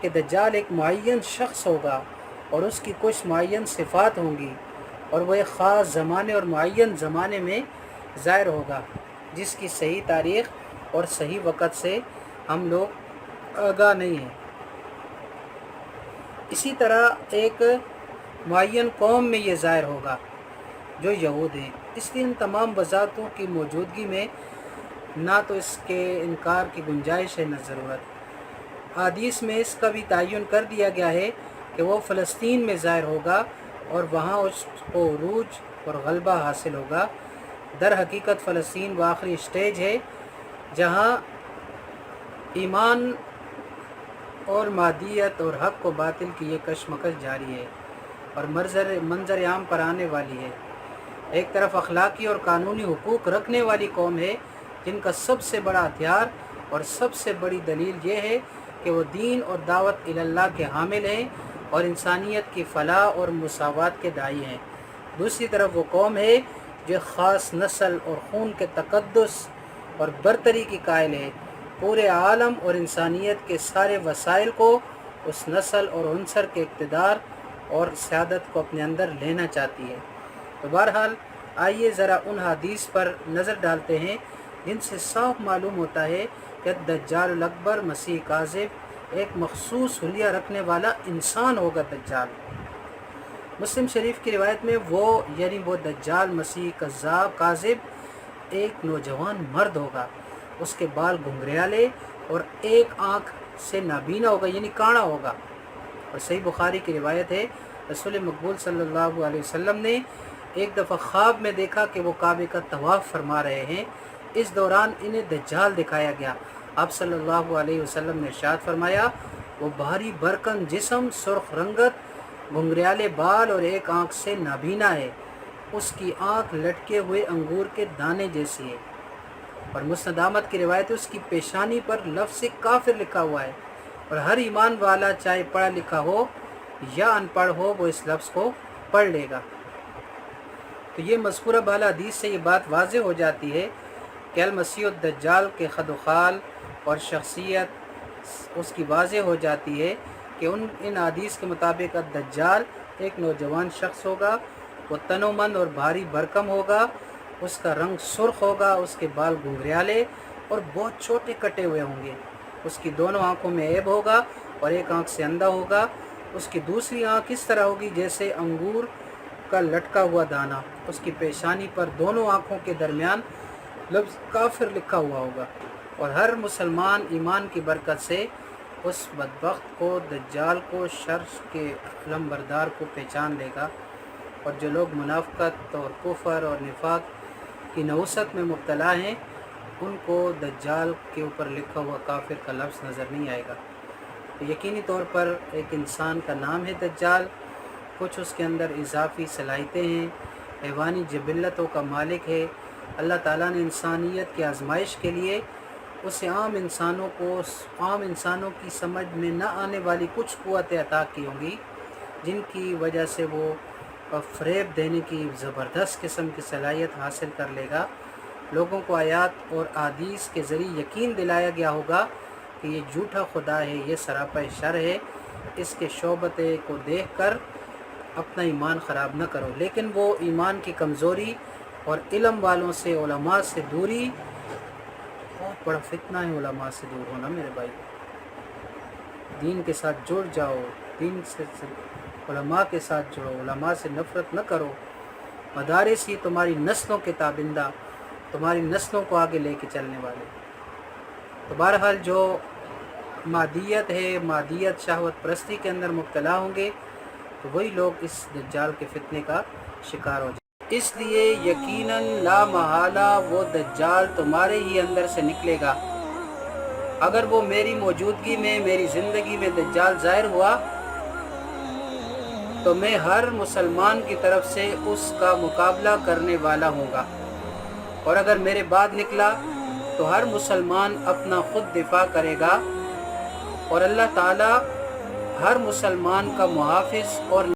کہ دجال ایک معین شخص ہوگا اور اس کی کچھ معین صفات ہوں گی، اور وہ ایک خاص زمانے اور معین زمانے میں ظاہر ہوگا، جس کی صحیح تاریخ اور صحیح وقت سے ہم لوگ آگاہ نہیں ہیں۔ اسی طرح ایک معین قوم میں یہ ظاہر ہوگا جو یہود ہیں۔ اس لیے ان تمام وضاحتوں کی موجودگی میں نہ تو اس کے انکار کی گنجائش ہے نہ ضرورت۔ حدیث میں اس کا بھی تعین کر دیا گیا ہے کہ وہ فلسطین میں ظاہر ہوگا اور وہاں اس کو عروج اور غلبہ حاصل ہوگا۔ در حقیقت فلسطین وہ آخری اسٹیج ہے جہاں ایمان اور مادیت اور حق و باطل کی یہ کشمکش جاری ہے اور منظر عام پر آنے والی ہے۔ ایک طرف اخلاقی اور قانونی حقوق رکھنے والی قوم ہے جن کا سب سے بڑا ہتھیار اور سب سے بڑی دلیل یہ ہے کہ وہ دین اور دعوت اللہ کے حامل ہیں اور انسانیت کی فلاح اور مساوات کے داعی ہیں۔ دوسری طرف وہ قوم ہے جو خاص نسل اور خون کے تقدس اور برتری کی قائل ہے، پورے عالم اور انسانیت کے سارے وسائل کو اس نسل اور عنصر کے اقتدار اور سیادت کو اپنے اندر لینا چاہتی ہے۔ تو بہرحال آئیے ذرا ان حدیث پر نظر ڈالتے ہیں جن سے صاف معلوم ہوتا ہے کہ دجال الاکبر مسیح کاذب ایک مخصوص حلیہ رکھنے والا انسان ہوگا۔ دجال مسلم شریف کی روایت میں وہ دجال مسیح کاذب ایک نوجوان مرد ہوگا، اس کے بال گھنگریالے اور ایک آنکھ سے نابینا ہوگا، یعنی کانا ہوگا۔ اور صحیح بخاری کی روایت ہے رسول مقبول صلی اللہ علیہ وسلم نے ایک دفعہ خواب میں دیکھا کہ وہ کعبے کا طواف فرما رہے ہیں۔ اس دوران انہیں دجال دکھایا گیا۔ آپ صلی اللہ علیہ وسلم نے ارشاد فرمایا، وہ بھاری برکن جسم، سرخ رنگت، گھنگریالے بال اور ایک آنکھ سے نابینا ہے، اس کی آنکھ لٹکے ہوئے انگور کے دانے جیسی ہے۔ اور مسند احمد کی روایت ہے اس کی پیشانی پر لفظ کافر لکھا ہوا ہے، اور ہر ایمان والا چاہے پڑھا لکھا ہو یا ان پڑھ ہو وہ اس لفظ کو پڑھ لے گا۔ تو یہ مذکورہ بالا حدیث سے یہ بات واضح ہو جاتی ہے کہ المسیح الدجال کے خد و خال اور شخصیت اس کی واضح ہو جاتی ہے کہ ان حدیث کے مطابق الدجال ایک نوجوان شخص ہوگا، وہ تنومند اور بھاری بھرکم ہوگا، اس کا رنگ سرخ ہوگا، اس کے بال گھنگریالے اور بہت چھوٹے کٹے ہوئے ہوں گے، اس کی دونوں آنکھوں میں عیب ہوگا اور ایک آنکھ سے اندھا ہوگا، اس کی دوسری آنکھ اس طرح ہوگی جیسے انگور کا لٹکا ہوا دانہ، اس کی پیشانی پر دونوں آنکھوں کے درمیان لفظ کافر لکھا ہوا ہوگا، اور ہر مسلمان ایمان کی برکت سے اس بدبخت کو، دجال کو، شر کے علمبردار کو پہچان لے گا، اور جو لوگ منافقت اور کفر اور نفاق کی نحوست میں مبتلا ہیں ان کو دجال کے اوپر لکھا ہوا کافر کا لفظ نظر نہیں آئے گا۔ تو یقینی طور پر ایک انسان کا نام ہے دجال، کچھ اس کے اندر اضافی صلاحیتیں ہیں، حیوانی جبلتوں کا مالک ہے۔ اللہ تعالیٰ نے انسانیت کی آزمائش کے لیے اسے عام انسانوں کی سمجھ میں نہ آنے والی کچھ قوتیں عطا کی ہوں گی، جن کی وجہ سے وہ فریب دینے کی زبردست قسم کی صلاحیت حاصل کر لے گا۔ لوگوں کو آیات اور احادیث کے ذریعے یقین دلایا گیا ہوگا کہ یہ جھوٹا خدا ہے، یہ سراپا شر ہے، اس کے شعبتے کو دیکھ کر اپنا ایمان خراب نہ کرو۔ لیکن وہ ایمان کی کمزوری اور علم والوں سے، علماء سے دوری، بہت بڑا فتنہ ہے علماء سے دور ہونا میرے بھائی۔ دین کے ساتھ جڑ جاؤ، دین سے علماء کے ساتھ جڑو، علماء سے نفرت نہ کرو۔ مدارس ہی تمہاری نسلوں کے تابندہ، تمہاری نسلوں کو آگے لے کے چلنے والے۔ تو بہرحال جو مادیت ہے، مادیت شہوت پرستی کے اندر مبتلا ہوں گے تو وہی لوگ اس دجال کے فتنے کا شکار ہو جائیں۔ اس لیے یقیناً لا محالہ وہ دجال تمہارے ہی اندر سے نکلے گا۔ اگر وہ میری موجودگی میں، میری زندگی میں دجال ظاہر ہوا تو میں ہر مسلمان کی طرف سے اس کا مقابلہ کرنے والا ہوں گا، اور اگر میرے بعد نکلا تو ہر مسلمان اپنا خود دفاع کرے گا، اور اللہ تعالی ہر مسلمان کا محافظ اور